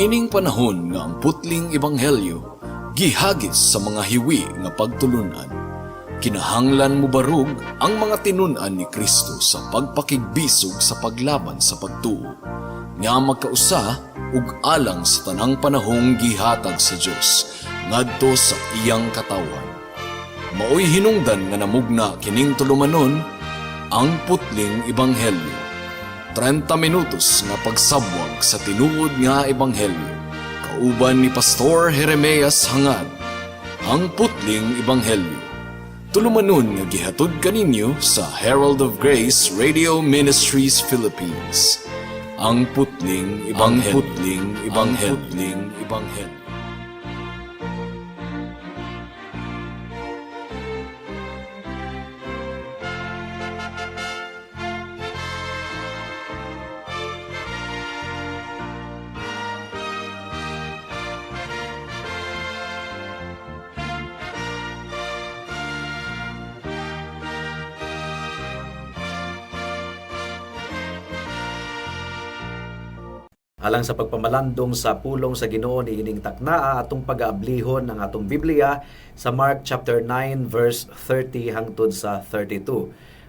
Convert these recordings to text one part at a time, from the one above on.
Niining panahon nga ang putling ebanghelyo gihagis sa mga hiwi nga pagtulunan. Kinahanglan mo barug ang mga tinun-an ni Kristo sa pagpakigbisog sa paglaban sa pagtuo, nga magkausa ug alang sa tanang panahong gihatag sa Dios ngadto sa iyang katawan. Maoy hinungdan nga namugna kining tulumanon ang putling ebanghelyo. 30 minutos nga pagsabwag sa tinuod nga ebanghelyo. Kauban ni Pastor Jeremias Hangad, ang putling ebanghelyo. Tulumanon nga gihatod kaninyo sa Herald of Grace Radio Ministries Philippines. Ang putling ebanghelyo. Alang sa pagpamalandong sa pulong sa Ginoo ni ining taknaa atong pag-aablihon ng atong Biblia sa Mark chapter 9 verse 30 hangtod sa 32.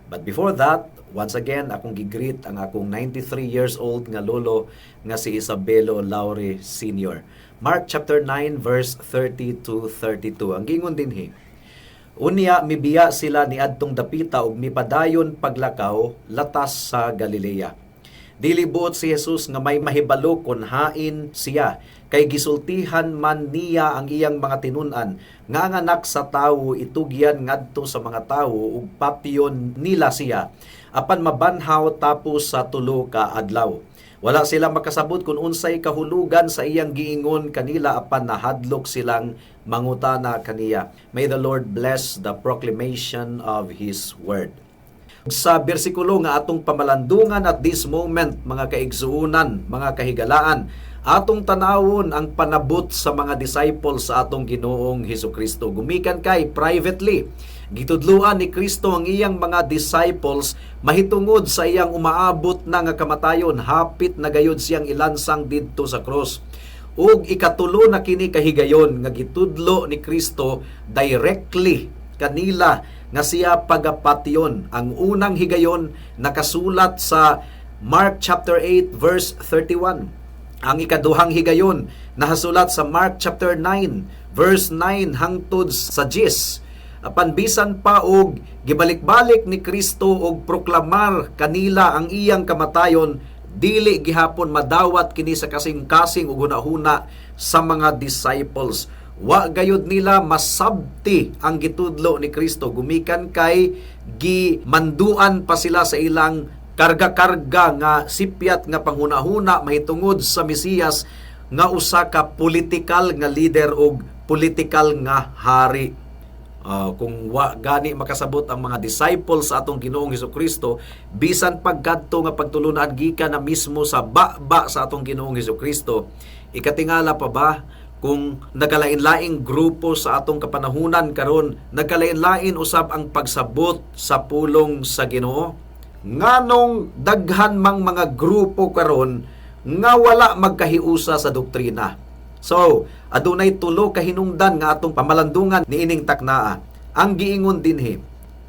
But before that, once again akong gigreet ang akong 93 years old nga lolo nga si Isabelo Laure Sr. Mark chapter 9 verse 30 to 32. Ang gingon dinhi: Unya mibiya sila ni adtong dapita ug mipadayon paglakaw latas sa Galilea. Dili buot si Jesus nga may mahibalo kon hain siya, kay gisultihan man niya ang iyang mga tinun-an nga ang anak sa tawo itugyan ngadto sa mga tawo ug papyon nila siya apan mabanhaw tapos sa tulo ka adlaw. Wala sila makasabot kung unsay kahulugan sa iyang giingon kanila apan nahadlok silang mangutana kaniya. May the Lord bless the proclamation of His word. Sa bersikulo nga atong pamalandungan at this moment, mga kaigsuunan, mga kahigalaan, atong tanawon ang panabot sa mga disciples sa atong Ginoong Hesukristo. Gumikan kay privately, gitudluan ni Kristo ang iyang mga disciples mahitungod sa iyang umaabot na nga kamatayon, hapit na gayud siyang ilansang didto sa cross. Ug ikatulo na kini kahigayon nga gitudlo ni Kristo directly kanila nga siya pagapatyon. Ang unang higayon nakasulat sa Mark chapter 8 verse 31. Ang ikaduhang higayon nahasulat sa Mark chapter 9 verse 9 hangtod sa 10. Apan bisan pa og gibalik-balik ni Kristo og proklamar kanila ang iyang kamatayon, dili gihapon madawat kini sa kasing-kasing ug hunahuna sa mga disciples. Wa gayud nila masabti ang gitudlo ni Kristo, gumikan kay gimanduan pa sila sa ilang karga-karga nga sipyat nga panghunahuna mahitungod sa Mesiyas nga usa ka political nga leader o political nga hari. Kung wa gani makasabot ang mga disciples sa atong Ginoong Hesukristo, bisan pagkadto nga pagtulunan gikan na mismo sa baba sa atong Ginoong Hesukristo, ikatingala pa ba kung nagkalain-laing grupo sa atong kapanahunan karon, nagkalain-lain usab ang pagsabot sa pulong sa Ginoo? Nganong daghan mang mga grupo karon nga wala magkahiusa sa doktrina? So, adunay tulo ka hinungdan nga atong pamalandungan niining taknaa. Ang giingon dinhi,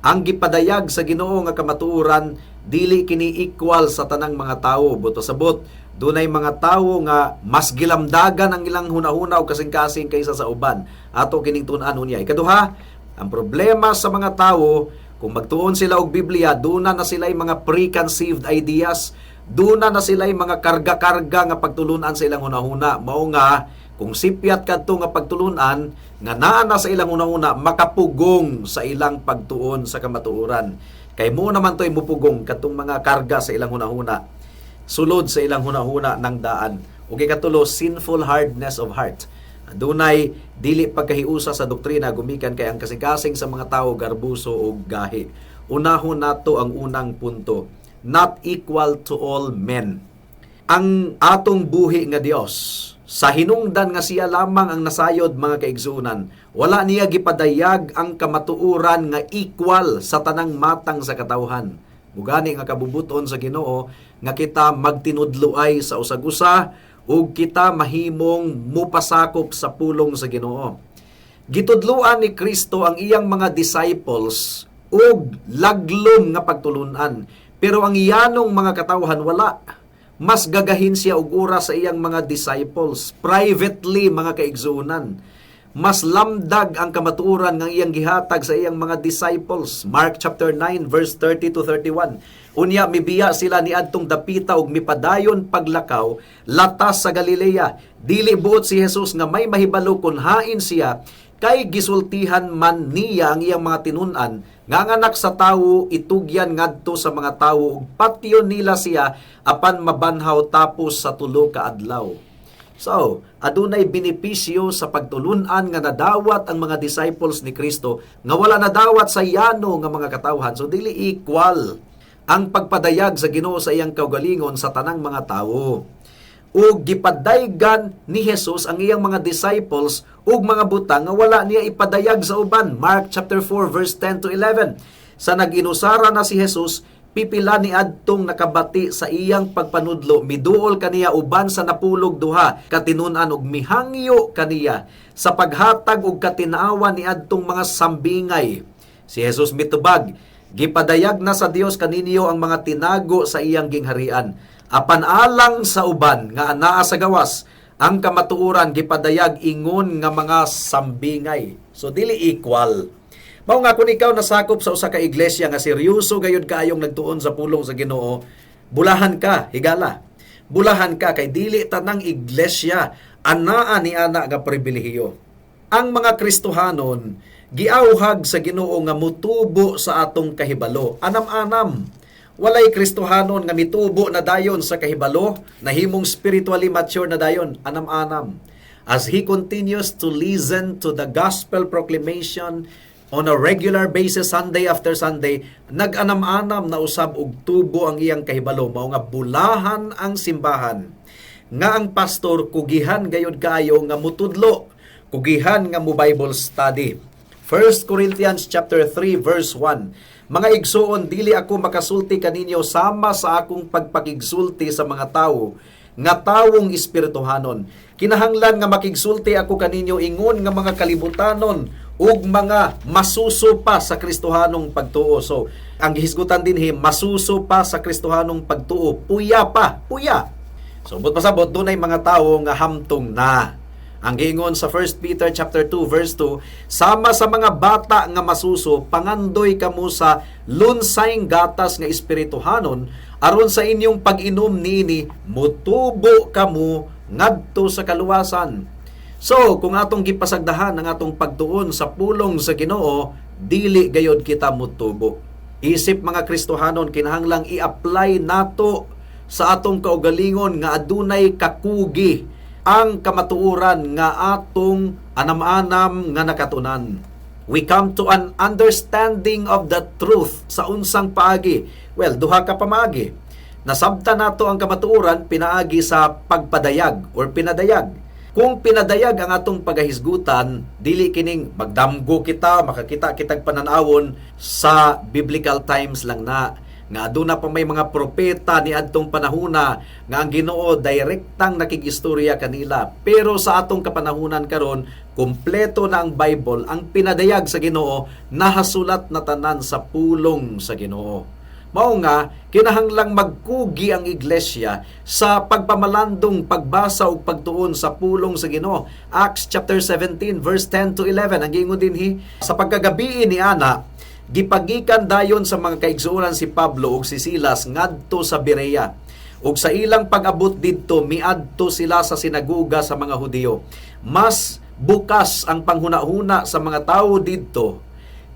ang gipadayag sa Ginoo nga kamatuoran dili kini equal sa tanang mga tawo. Buto sabot, dunay mga tawo nga mas gilamdagan ang ilang hunahuna o kasing-kasing kaysa sa uban. Ato kining tun-an unya. Ikaduha, ang problema sa mga tawo, kung magtuon sila og Biblia, duna na sila'y mga preconceived ideas, duna na sila'y mga karga-karga nga pagtulunan sa ilang hunahuna. Mao nga, kung sipyat kadto nga pagtulunan, nga naa na sa ilang hunahuna, makapugong sa ilang pagtuon sa kamatuoran. Kay mo naman to'y mupugong katong mga karga sa ilang hunahuna, sulod sa ilang hunahuna ng daan. Ug ikatulo, sinful hardness of heart. Dunay dili pagkahiusa sa doktrina, gumikan kay ang kasing-kasing sa mga tawo garbuso o gahi. Unahon nato ang unang punto, not equal to all men. Ang atong buhi nga Dios, sa hinungdan nga siya lamang ang nasayod, mga kaigsunan, wala niya gipadayag ang kamatuoran nga equal sa tanang matang sa katawhan. Mugani nga kabubuton sa Ginoo nga kita magtinudloay sa usag-usa ug kita mahimong mupasakop sa pulong sa Ginoo. Gitudluan ni Kristo ang iyang mga disciples ug laglom nga pagtulunan, pero ang iyanong mga katawhan wala. Mas gagahin siya og oras sa iyang mga disciples, privately mga kaigsuonan. Mas lamdag ang kamatuoran ng iyang gihatag sa iyang mga disciples. Mark chapter 9 verse 30 to 31. Unya mibiya sila ni adtong dapita ug mipadayon paglakaw latas sa Galilea. Dili buot si Jesus nga may mahibalo kun hain siya, kay gisultihan man niya ang iyang mga tinun-an nga ang anak sa tawo itugyan ngadto sa mga tawo ug patyon nila siya apan mabanhaw tapos sa tulo ka adlaw. So, adunay benepisyo sa pagtulunan nga nadawat ang mga disciples ni Kristo nga wala nadawat sa yano nga mga katawhan. So dili equal ang pagpadayag sa Ginoo sa iyang kaugalingon sa tanang mga tawo. Ug gipadaygan ni Jesus ang iyang mga disciples ug mga butang nga wala niya ipadayag sa uban. Mark chapter 4 verse 10 to 11. Sa naginusara na si Jesus, pipila ni adtong nakabati sa iyang pagpanudlo, miduol kaniya uban sa napulog duha, katinunan ug mihangyo kaniya sa paghatag ug katinawan ni adtong mga sambingay. Si Jesus mitubag, gipadayag na sa Dios kaninyo ang mga tinago sa iyang gingharian. Apan alang sa uban nga anaa sa gawas, ang kamatuoran gipadayag ingon nga mga sambingay. So dili equal. Mao nga kung ikaw nasakop sa usa ka iglesia nga seryoso gayud kaayong nagtuon sa pulong sa Ginoo, bulahan ka, higala. Bulahan ka kay dili tanang iglesia anaa ni ana nga pribilehiyo. Ang mga Kristohanon giauhag sa Ginoo nga mutubo sa atong kahibalo. Anam-anam. Walay Kristohanon nga mitubo na dayon sa kahibalo, nahimong spiritually mature na dayon, anam-anam. As he continues to listen to the gospel proclamation on a regular basis, Sunday after Sunday, nag-anam-anam na usab og tubo ang iyang kahibalo. Mao nga bulahan ang simbahan. Nga ang pastor kugihan gayud kaayo nga mutudlo, kugihan nga mo Bible study. 1 Corinthians chapter 3 verse 1. Mga igsoon, dili ako makasulti kaninyo sama sa akong pagpakigsulti sa mga tawo, nga tawong espirituhanon. Kinahanglan nga makigsulti ako kaninyo ingon nga mga kalibutanon ug mga masuso pa sa Kristohanong pagtuo. So, ang gihisgutan dinhi, masuso pa sa Kristohanong pagtuo. Puya pa, puya. So, but pasabot, dunay mga tawo nga hamtong na. Ang giingon sa 1 Peter chapter 2 verse 2, sama sa mga bata nga masuso, pangandoy kamo sa lunsayng gatas nga espirituhanon, aron sa inyong pag-inom niini, mutubo kamo ngadto sa kaluwasan. So, kung atong gipasagdahan ang atong pagtuon sa pulong sa Ginoo, dili gayod kita mutubo. Isip mga Kristohanon, kinahanglang i-apply nato sa atong kaugalingon nga adunay kakugi ang kamatuoran nga atong anam-anam nga nakatunan. We come to an understanding of the truth sa unsang paagi. Well, duha ka pamaagi. Nasabta nato ang kamatuoran pinaagi sa pagpadayag or pinadayag. Kung pinadayag ang atong pagahisgutan, dili kining magdamgo kita, makakita kitag pananawon sa biblical times lang na. Nga aduna pa may mga propeta ni adtong panahuna nga ang Ginoo direktang nakigistorya kanila. Pero sa atong kapanahunan karon, kumpleto na ang Bible, ang pinadayag sa Ginoo nahasulat na tanan sa pulong sa Ginoo. Mao nga kinahanglang magkugi ang iglesia sa pagpamalandong pagbasa ug pagtuon sa pulong sa Ginoo. Acts chapter 17 verse 10 to 11 ang giingon dinhi, sa pagkagabi ni ana gipagikan dayon sa mga kaigsuonan si Pablo ug si Silas ngadto sa Berea. Ug sa ilang pag-abot didto miadto sila sa sinagoga sa mga Hudiyo. Mas bukas ang panghuna-huna sa mga tawo didto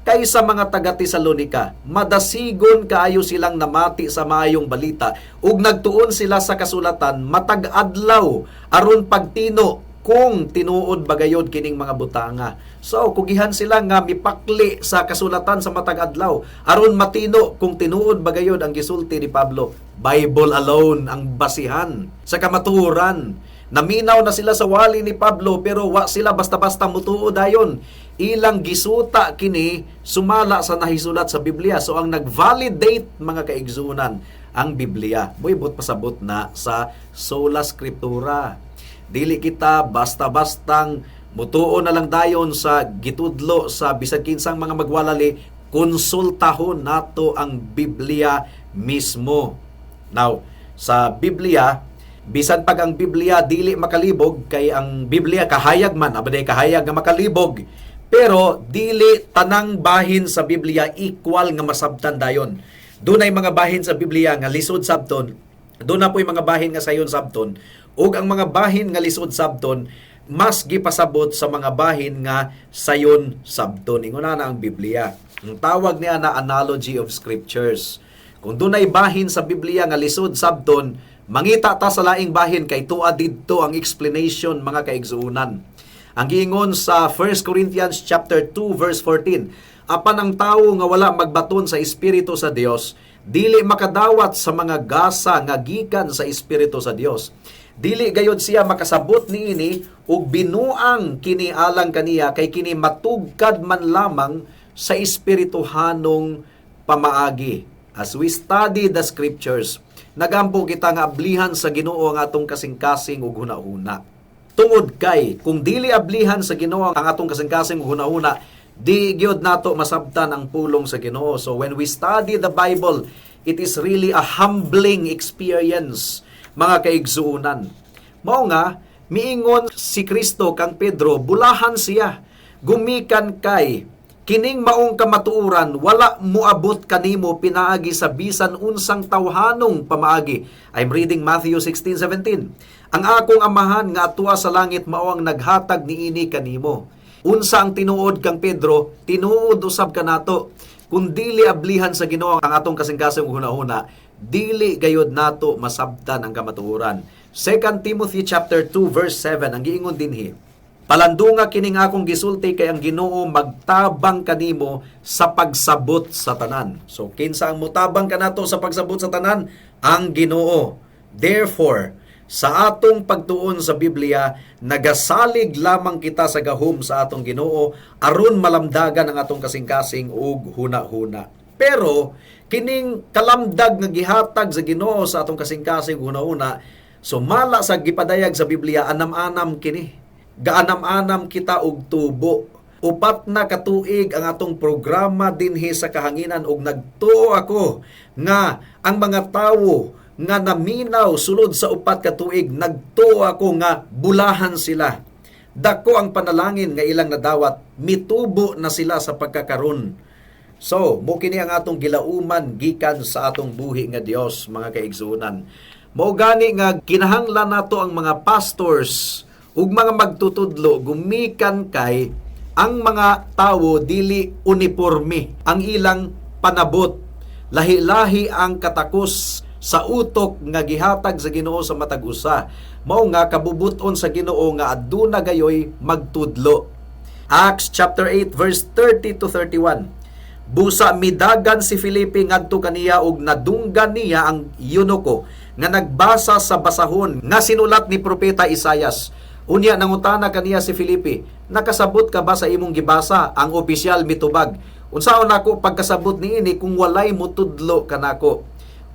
kaysa mga taga Tesalonika. Madasigon kaayo silang namati sa maayong balita ug nagtuon sila sa kasulatan matag adlaw aron pagtino kung tinuod bagayod kining mga butanga. So, kugihan sila nga mipakli sa kasulatan sa matag adlaw aron matino kung tinuod bagayod ang gisulti ni Pablo. Bible alone ang basihan sa kamatuoran. Naminaw na sila sa wali ni Pablo pero wa sila basta-basta mutuo dayon. Ilang gisuta kini sumala sa nahisulat sa Biblia. So ang nag-validate mga kaigsunan ang Biblia. Muibot pasabot na sa sola scriptura. Dili kita basta-bastang mutuo na lang dayon sa gitudlo sa bisag kinsang mga magwalali, konsultahon nato ang Biblia mismo. Now, sa Biblia, bisan pag ang Biblia dili makalibog, kay ang Biblia kahayag man, abaday kahayag nga makalibog, pero dili tanang bahin sa Biblia equal nga masabtan dayon. Dunay mga bahin sa Biblia nga lisod sabton, doon na po'y mga bahin nga sayon sabton, ug ang mga bahin nga lisod sabton mas gipasabot sa mga bahin nga sayon sabton. Inguna na ang Biblia. Ang tawag niya na analogy of scriptures. Kung dunay bahin sa Biblia nga lisod sabton, mangita ta sa laing bahin kay tuwa didto ang explanation mga kaigsuunan. Ang giingon sa 1 Corinthians chapter 2 verse 14, apan ang tawo nga wala magbaton sa espiritu sa Dios, dili makadawat sa mga gasa nga gikan sa espiritu sa Dios. Dili gayud siya makasabot niini ug binuang kini alang kaniya kay kini matugkad man lamang sa espirituhanong pamaagi. As we study the scriptures, nagampo kita nga ablihan sa Ginoo ang atong kasing-kasing ug hunahuna. Tungod kay kung dili ablihan sa Ginoo ang atong kasing-kasing ug hunahuna, di gyud nato masabtan ang pulong sa Ginoo. So when we study the Bible, it is really a humbling experience, mga kaigsuunan. Mao nga, miingon si Kristo kang Pedro, bulahan siya, gumikan kay, kining maong kamatuuran, wala muabot kanimo pinaagi sa bisan unsang tawhanong pamaagi. I'm reading Matthew 16:17. Ang akong amahan nga atua sa langit mao ang naghatag niini kanimo. Unsa ang tinuod kang Pedro, tinuod usab kanato. Kung dili ablihan sa Ginoo ang atong kasing-kasing hunahuna, dili gayud nato masabtan ang kamatuoran. 2 Timothy chapter 2 verse 7 ang giingon dinhi, palandunga kining akong gisulti kay ang Ginoo magtabang kanimo sa pagsabot sa tanan. So kinsa ang mutabang kanato sa pagsabot sa tanan? Ang Ginoo. Therefore, sa atong pagtuon sa Biblia, nagasalig lamang kita sa gahom sa atong Ginoo aron malamdagan ang atong kasing-kasing ug huna-huna. Pero kining kalamdag nga gihatag sa Ginoo sa atong kasing-kasing ug huna-huna, sumala sa gipadayag sa Biblia, anam-anam kini. Gaanam-anam kita og tubo. Upat na katuig ang atong programa dinhi sa kahanginan ug nagtuo ako nga ang mga tawo nga naminaw sulod sa upat ka tuig, nagtuo ako nga bulahan sila. Dako ang panalangin nga ilang nadawat, mitubo na sila sa pagkakaron. So, mo kini ang atong gilauman gikan sa atong buhi nga Dios, mga kaigsuonan. Mao gani nga kinahanglan nato ang mga pastors ug mga magtutudlo gumikan kay ang mga tawo dili uniforme ang ilang panabot. Lahi-lahi ang katakos sa utok nga gihatag sa Ginoo sa matag usa. Mao nga kabubuton sa Ginoo nga aduna gayoy magtudlo. Acts chapter 8 verse 30 to 31. Busa midagan si Filipe ngadto kaniya ug nadunggan niya ang eunuko nga nagbasa sa basahon nga sinulat ni propeta Isaias. Unya nangutana kaniya si Filipe, nakasabot ka ba sa imong gibasa? Ang opisyal mitubag, unsaon nako pagkasabot niini kung walay mutudlo kanako?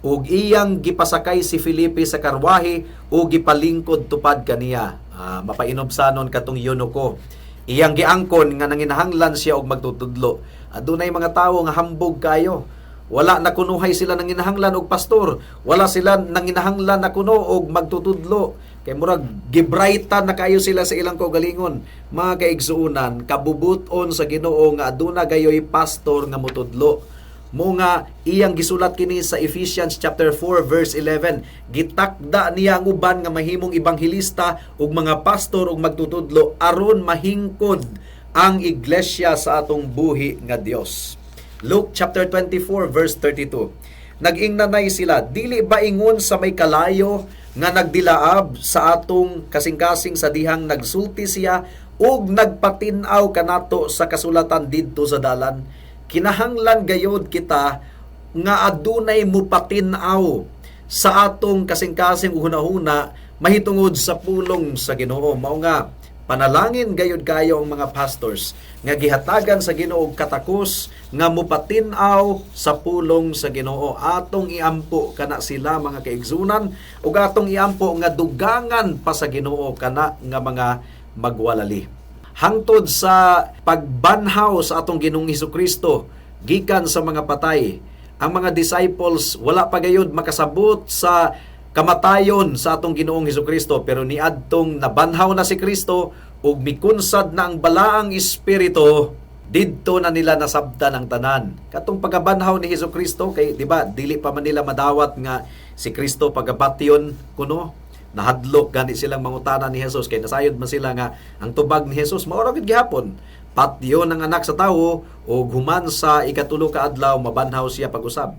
Ug iyang gipasakay si Filipe sa karwahe ug gipalingkod tupad kaniya. Mapainobsanon katong eunuko. Iyang giangkon nga nanginahanglan siya og magtutudlo. Adunay mga tawo nga hambog kayo. Wala na kunuhay sila nanginahanglan og pastor. Wala sila nanginahanglan na kuno og magtutudlo. Kay murag gibrightan na kayo sila sa ilang kaugalingon. Mga kaigsuunan, kabubuton sa Ginoo nga aduna gayoy pastor nga mutudlo. Mo nga iyang gisulat kini sa Ephesians chapter 4 verse 11, gitakda niya ang uban nga mahimong ebanghilista ug mga pastor ug magtutudlo aron mahingkod ang iglesia sa atong buhi nga Dios. Luke chapter 24 verse 32. Nag-ingnanay sila, dili ba ingon sa may kalayo nga nagdilaab sa atong kasing-kasing sa dihang nagsulti siya ug nagpatinaw kanato sa kasulatan didto sa dalan? Kinahanglan gayod kita nga adunay mupatinaw sa atong kasing-kasing hunahuna mahitungod sa pulong sa Ginoo. Mao nga Panalangin gayud kayo ang mga pastors nga gihatagan sa Ginoo og katakos nga mupatin-aw sa pulong sa Ginoo. Atong iampo kana sila mga kaigsunan ug atong iampo nga dugangan pa sa Ginoo kana nga mga magwalali. Hangtod sa pagbanhaw sa atong Ginoong Hesukristo gikan sa mga patay, ang mga disciples wala pa gayud makasabot sa kamatayon sa atong Ginoong Hesukristo, pero niadtong nabanhaw na si Kristo ug mikunsad na ang balaang espiritu, didto na nila nasabtan ang tanan. Katong pagkabanhaw ni Hesukristo kay di ba dili pa man nila madawat nga si Kristo pagabation kuno. Nahadlok gani silang mangutana ni Jesus kay nasayod man sila nga ang tubag ni Jesus mao ra gid gihapon. Patyon ng anak sa tawo ug human sa ikatulo ka adlaw mabanhaw siya pag-usab.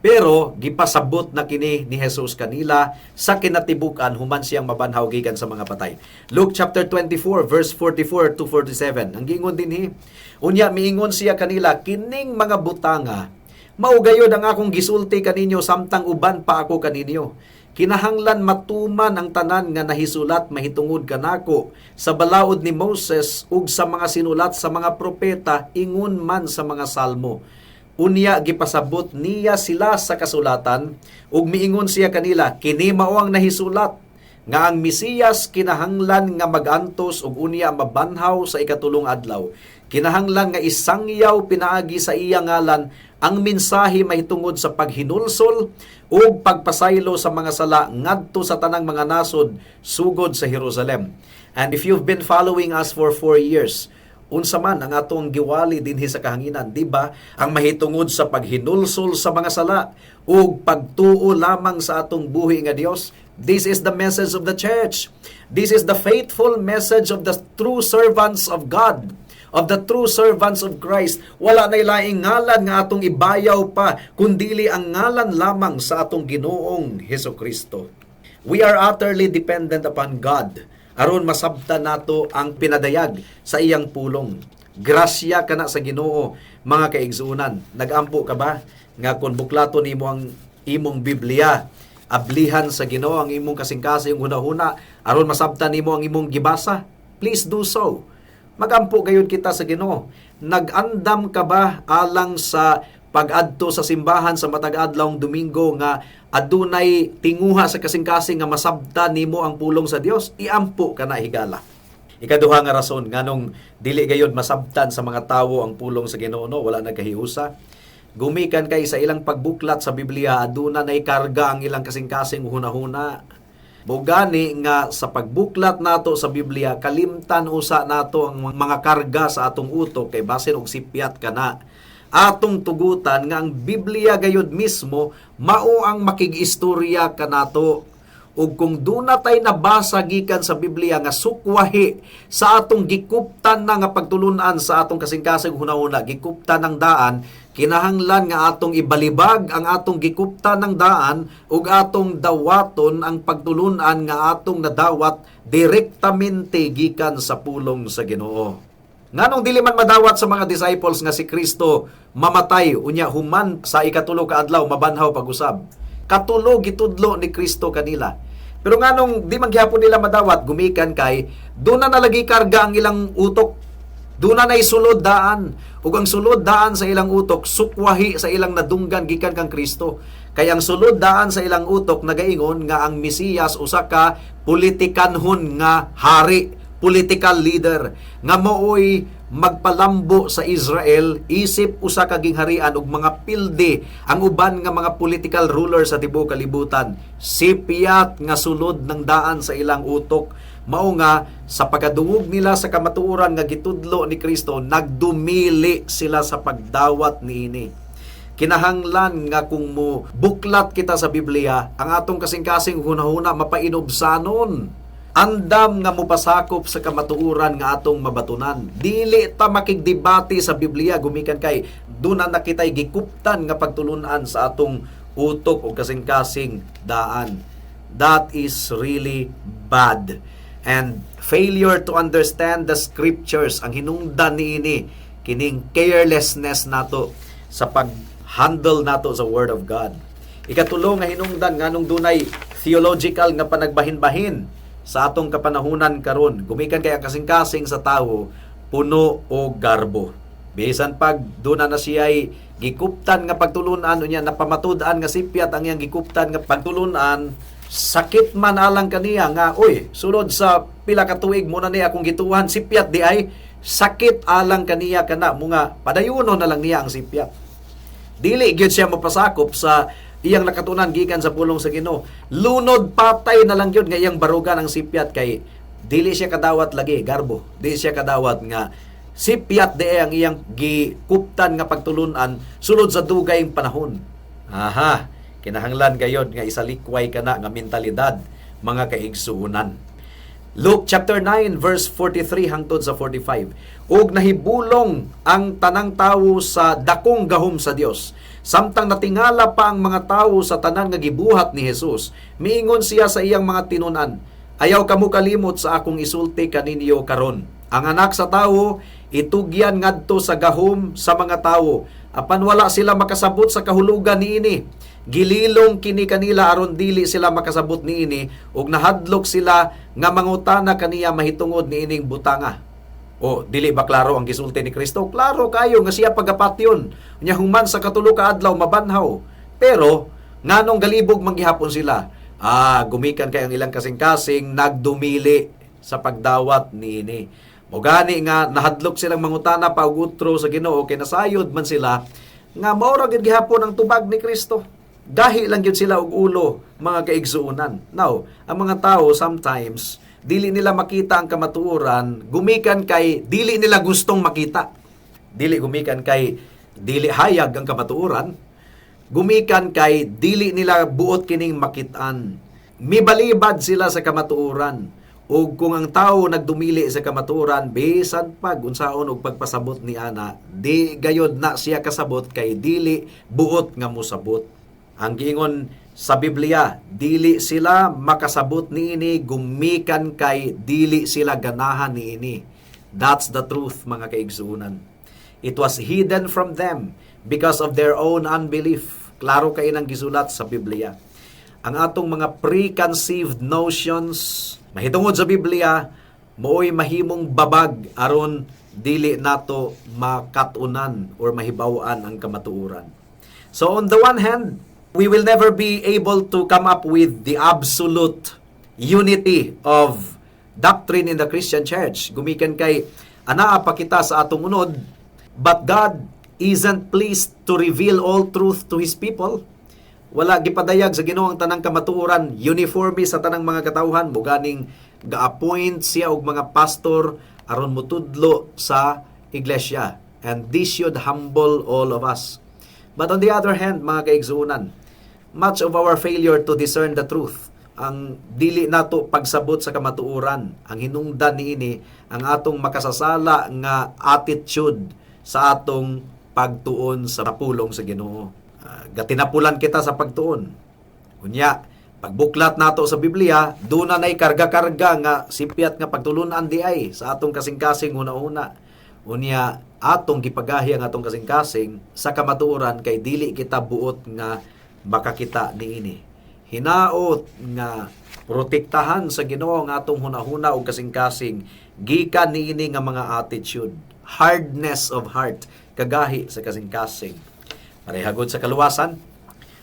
Pero gipasabot na kini ni Jesus kanila sa kinatibukan human siyang mabanhaw gikan sa mga patay. Luke chapter 24 verse 44 to 47. Ang giingon dinhi, unya miingon siya kanila, kining mga butanga mao gayud ang akong gisulti kaninyo samtang uban pa ako kaninyo. Kinahanglan matuman ang tanan nga nahisulat mahitungod kanako sa balaod ni Moses ug sa mga sinulat sa mga propeta ingon man sa mga salmo. Unya gipasabot niya sila sa kasulatan ug miingon siya kanila, kini mao ang nahisulat nga ang Mesiyas kinahanglan nga magantos ug unya mabanhaw sa ikatulong adlaw. Kinahanglan nga isangyaw pinaagi sa iya ngalan ang mensahe mahitungod sa paghinulsol ug pagpasaylo sa mga sala ngadto sa tanang mga nasod sugod sa Jerusalem. And if you've been following us for 4 years, unsa man ang atong giwali dinhi sa kahanginan, di ba? Ang mahitungod sa paghinulsol sa mga sala ug pagtuo lamang sa atong buhi nga Dios. This is the message of the church. This is the faithful message of the true servants of God, of the true servants of Christ. Wala na ilaing ngalan nga atong ibayaw pa, kundili ang ngalan lamang sa atong Ginoong Hesukristo. We are utterly dependent upon God aron masabtan nato ang pinadayag sa iyang pulong. Grasya kana sa Ginoo, mga kaigsunan. Nagampo ka ba nga kun buklaton nimo ang imong Biblia, ablihan sa Ginoo ang imong kasing-kasing hunahuna aron masabtan nimo ang imong gibasa? Please do so. Magampo gayud kita sa Ginoo. Nag-andam ka ba alang sa pag-adto sa simbahan sa matag adlawng Domingo nga adunay tinguha sa kasing-kasing nga masabtan nimo ang pulong sa Dios? Iampo ka na higala. Ikaduha nga rason nganong dili gayud masabtan sa mga tawo ang pulong sa Ginoo, no? Wala nagkahiusa. Gumikan kay sa ilang pagbuklat sa Biblia, aduna nay karga ang ilang kasing-kasing hunahuna. Bugani nga sa pagbuklat nato sa Biblia, kalimtan usa nato ang mga karga sa atong utok kay basin og sipyat kana. Atong tugutan nga ang Biblia gayud mismo mao ang makig-istorya kanato. Ug kung duna tay nabasa gikan sa Biblia nga sukwahi sa atong gikuptan na nga pagtulunan sa atong kasing-kasing hunahuna, gikuptan ng daan, kinahanglan nga atong ibalibag ang atong gikuptan ng daan ug atong dawaton ang pagtulunan nga atong nadawat direktamente gikan sa pulong sa Ginoo. Nganong dili man madawat sa mga disciples nga si Kristo mamatay unya human sa ikatulo ka adlaw mabanhaw pag-usab. Katulo gitudlo ni Kristo kanila. Pero nganong di man gihapon nila madawat, gumikan kay duna na lagi karga ang ilang utok. Duna na isulod daan. Ug ang sulod daan sa ilang utok sukwahi sa ilang nadunggan gikan kang Kristo. Kay ang sulod daan sa ilang utok nagaingon nga ang Mesiyas usa ka politikanhon nga hari, political leader nga mooy magpalambo sa Israel isip usa ka gingharian ug mga pilde ang uban nga mga political ruler sa tibuok kalibutan. Sipyat nga sulod ng daan sa ilang utok mao nga sa pagkadungog nila sa kamatuoran nga gitudlo ni Kristo, nagdumili sila sa pagdawat niini. Kinahanglan nga kung mo buklat kita sa Biblia, ang atong kasing-kasing hunahuna mapainobsanon. Andam nga mupasakop sa kamatuoran nga atong mabatunan. Dili ta makigdebate sa Biblia gumikan kay duna na kitay gikuptan nga pagtulunan sa atong utok o kasing-kasing daan. That is really bad. And failure to understand the scriptures ang hinungdan niini kining carelessness nato sa pag-handle nato sa Word of God. Ikatulo nga hinungdan nganong dunay theological nga panagbahin-bahin sa atong kapanahunan karon, gumikan kay ang kasing-kasing sa tawo puno o garbo. Bisan pag duna na siya ay gikuptan nga pagtulunan unya, napamatud-an nga sipyat ang iyang gikuptan nga pagtulunan, sakit man alang kaniya nga, oy, sulod sa pila ka tuig mo na niya akong gituhan sipyat di ay, sakit alang kaniya kana mga padayuno na lang niya ang sipyat. Dili gyud siya mapasakop sa iyang nakatunan gikan sa pulong sa Ginoo. Lunod patay na lang gyud nga iyang barugan ang sipyat kay dili siya kadawat lagi garbo. Dili siya kadawat nga sipyat di ang iyang gikuptan nga pagtulunan sulod sa dugayng panahon. Aha, kinahanglan gayod nga isalikway kana nga mentalidad mga kaigsuonan. Luke chapter 9 verse 43 hangtod sa 45. Ug nahibulong ang tanang tawo sa dakong gahom sa Dios. Samtang natingala pa ang mga tawo sa tanan nga gibuhat ni Jesus, miingon siya sa iyang mga tinunan, ayaw kamo kalimot sa akong isulti kaninyo karon. Ang anak sa tawo itugyan ngadto sa gahom sa mga tawo, apan wala sila makasabot sa kahulugan niini. Gililong kini kanila aron dili sila makasabot niini, ug nahadlok sila nga mangutana kaniya mahitungod niining butanga. O dili ba klaro ang gisulti ni Kristo? Klaro kayo nga siya pagapatyon. Nya human sa katulo ka adlaw mabanhaw. Pero nganong galibog manggihapon sila? Gumikan kay ang ilang kasing-kasing nagdumili sa pagdawat niini. O gani nga nahadlok silang mangutana pa og utro sa Ginoo kay nasayod man sila nga mao ra gid gihapon ang tubag ni Kristo. Gahi lang gyud sila og ulo mga kaigsuonan. Now, ang mga tao sometimes dili nila makita ang kamatuoran, gumikan kay dili nila gustong makita. Dili gumikan kay dili hayag ang kamatuoran, gumikan kay dili nila buot kining makitaan. Mibalibad sila sa kamatuoran. O kung ang tao nagdumili sa kamatuoran, bisan pag unsaon og pagpasabot ni ana, di gayod na siya kasabot kay dili buot nga musabot. Ang giingon sa Biblia, dili sila makasabot niini, gumikan kay dili sila ganahan niini. That's the truth mga kaigsuonan. It was hidden from them because of their own unbelief. Klaro kay nang gisulat sa Biblia. Ang atong mga preconceived notions mahitungod sa Biblia mooy mahimong babag aron dili nato makatunan or mahibaw-an ang kamatuoran. So on the one hand, we will never be able to come up with the absolute unity of doctrine in the Christian church. Gumikan kay anaa pa kita sa atong unod, but God isn't pleased to reveal all truth to His people. Wala gipadayag sa Ginoo ang tanang kamatuoran uniforme sa tanang mga katawhan, muganing ga-appoint siya og mga pastor aron mutudlo sa iglesia. And this should humble all of us. But on the other hand, mga kaigsuonan, much of our failure to discern the truth, ang dili nato pagsabot sa kamatuoran, ang hinungdan niini ang atong makasasala nga attitude sa atong pagtuon sa pulong sa Ginoo. Gatinapulan kita sa pagtuon. Unya, pagbuklat nato sa Biblia, doon na nay karga-karga nga sipyat nga pagtulunan di ay sa atong kasing-kasing una-una. Unya, atong gipagahi ang atong kasing-kasing sa kamatuoran kay dili kita buot nga makakita niini. Hinaot nga protektahan sa Ginoo ang atong hunahuna o kasing-kasing gikan niini nga mga attitude, hardness of heart, kagahi sa kasing-kasing. Parehagod sa kaluwasan,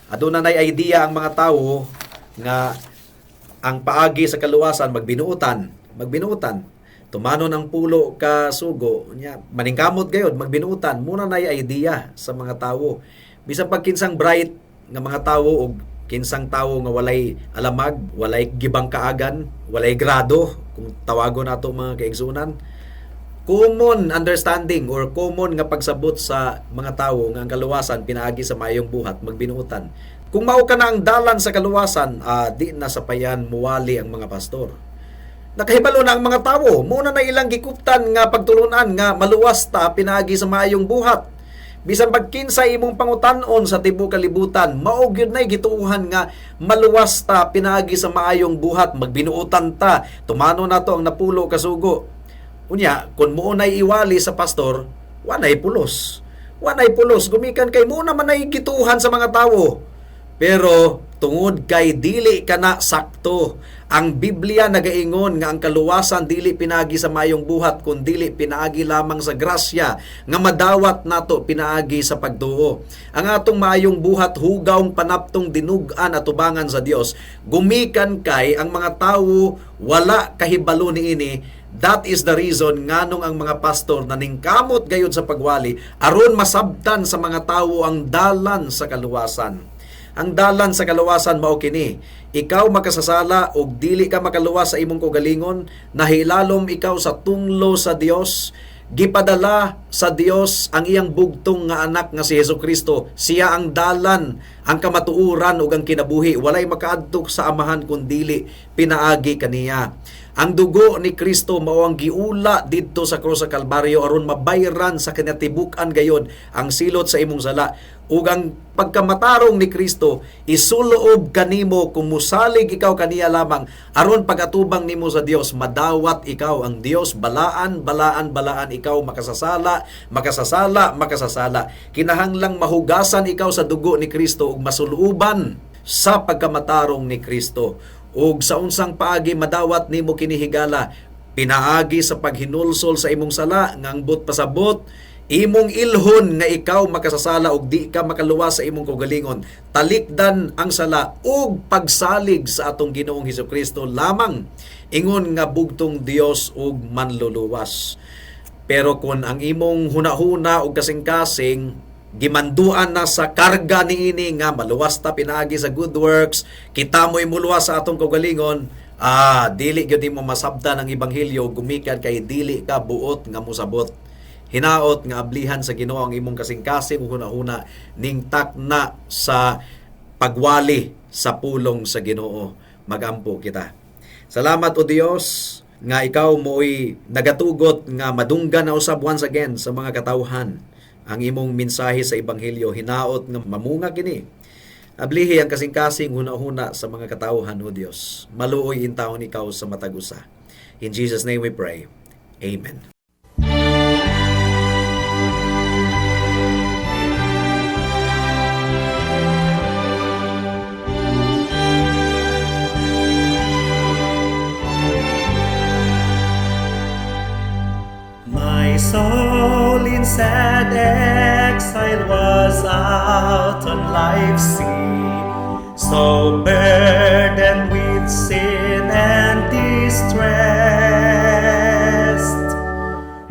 aduna nay idea ang mga tawo nga ang paagi sa kaluwasan magbinuutan. Tumanon ang pulo ka sugo, nya maningkamot gayod magbinuutan. Muna nay idea sa mga tawo. Bisan pag kinsang bright nga mga tawo o kinsang tawo nga walay alamag, walay gibang kaagan, walay grado, kung tawagon nato mga kaigsunan, common understanding or common nga pagsabot sa mga tawo nga ang kaluwasan pinaagi sa mayong buhat magbinuutan. Kung mao ka na ang dalan sa kaluwasan, di na sapayan muwali ang mga pastor. Nakahibalo na ang mga tawo, muna na ilang gikuptan nga pagtulunan nga maluwas ta pinaagi sa mayong buhat. Bisan pagkinsay imong pangutanon sa tibuok kalibutan, mao gyud nay gituuhan nga maluwas ta pinaagi sa maayong buhat magbinuutan ta. Tumano nato ang napulo ka sugo. Unya, kung mo nay iwali sa pastor, wanay pulos. Gumikan kay mo naman ay gituhan sa mga tawo. Pero, tungod kay dili kana sakto. Ang Biblia nagaingon nga ang kaluwasan dili pinaagi sa mayong buhat kun dili pinaagi lamang sa grasya nga madawat nato pinaagi sa pagtuo. Ang atong mayong buhat hugawng panaptong dinug-an at tubangan sa Dios. Gumikan kay ang mga tawo wala kahibalo niini. That is the reason nganong ang mga pastor naningkamot gayud sa pagwali aron masabtan sa mga tawo ang dalan sa kaluwasan. Ang dalan sa kaluwasan mao kini: ikaw makasasala og dili ka makaluwas sa imong kaugalingon, nahilalom ikaw sa tunglo sa Dios. Gipadala sa Dios ang iyang bugtong nga anak nga si Hesukristo. Siya ang dalan, ang kamatuuran ug ang kinabuhi. Walay makaadto sa amahan kun dili pinaagi kaniya. Ang dugo ni Kristo mao ang giula didto sa krus sa Kalbaryo aron mabayran sa kinatibuk-an gayon ang silot sa imong sala. Ug ang pagkamatarong ni Kristo isuloob kanimo kung musalig ikaw kaniya lamang aron pagatubang nimo sa Dios madawat ikaw ang Dios balaan ikaw makasasala. Kinahanglang mahugasan ikaw sa dugo ni Kristo ug masuluban sa pagkamatarong ni Kristo. Ug sa unsang paagi madawat nimo kini higala pinaagi sa paghinulsol sa imong sala nga ang pasabot imong ilhon nga ikaw makasasala ug di ka makaluwas sa imong kaugalingon. Talikdan ang sala ug pagsalig sa atong Ginoong Hesukristo lamang ingon nga bugtong Dios ug manluluwas. Pero kung ang imong hunahuna ug kasing-kasing gimanduan na sa karga niini nga maluwas ta pinaagi sa good works, kita mo'y muluwas sa atong kaugalingon, dili gyud mo masabtan ang ebanghelyo gumikan kay dili ka buot nga musabot. Hinaot nga ablihan sa Ginoo ang imong kasing-kasing ug hunahuna ning takna sa pagwali sa pulong sa Ginoo. Magampo kita. Salamat o Dios nga ikaw mo'y nagatugot nga madunggan na usab once again sa mga katawhan ang imong mensahe sa ebanghelyo. Hinaot nga mamunga kini. Ablihi ang kasing-kasing hunahuna sa mga katawhan o Dios. Maluoy intawon ikaw sa matag usa. In Jesus' name we pray. Amen. My soul in sad exile was out on life's sea, so burdened with sin and distressed,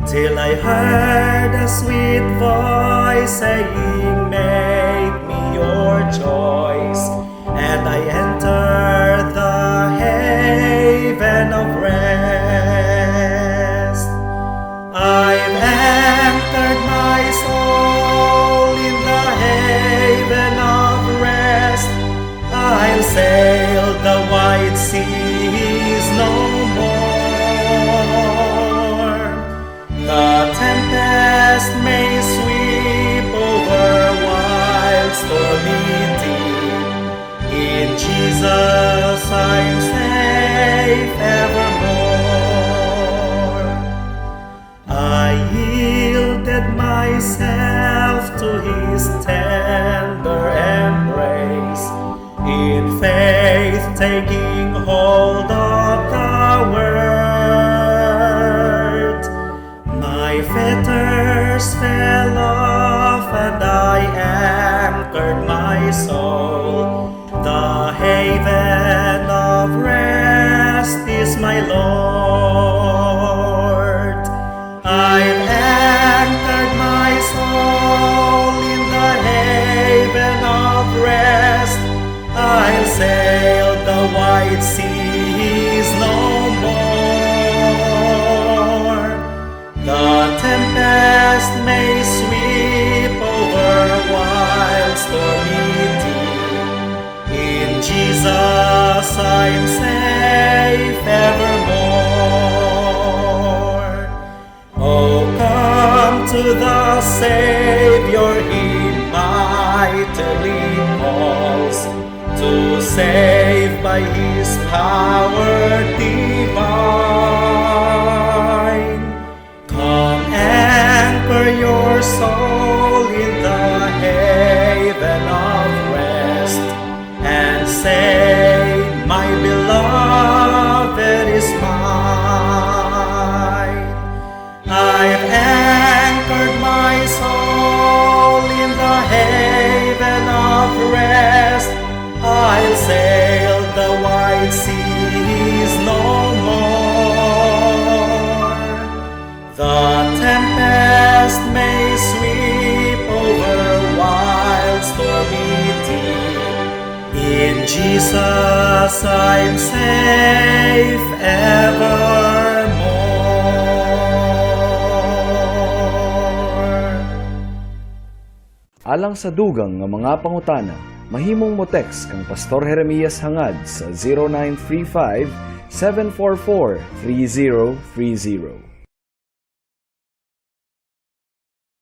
till I heard a sweet voice saying, "Make me your choice," and I entered the haven of rest. I've anchored my soul in the haven of rest. I'll sail the wide seas no more. The tempest may sweep over wild stormy deep. In Jesus I'm safe evermore. I yielded myself to His tender embrace, in faith taking hold of the word. My fetters fell off and I anchored my soul. The haven of rest is my Lord. I've anchored my soul in the haven of rest. I'll sail the wide seas no more. The tempest may sweep over wild stormy deep. In Jesus I'm safe evermore. Oh, come to the Savior, He mightily calls, to save by His power divine. Come anchor your soul in the haven of rest, and say, my beloved is mine. I've anchored my soul in the haven of rest. I'll sail the wide seas no more. The tempest may sweep over wild stormy deep. In Jesus I'm safe evermore. Alang sa dugang nga mga pangutana, mahimong mo text kang Pastor Jeremias hangad sa 0935 744 3030.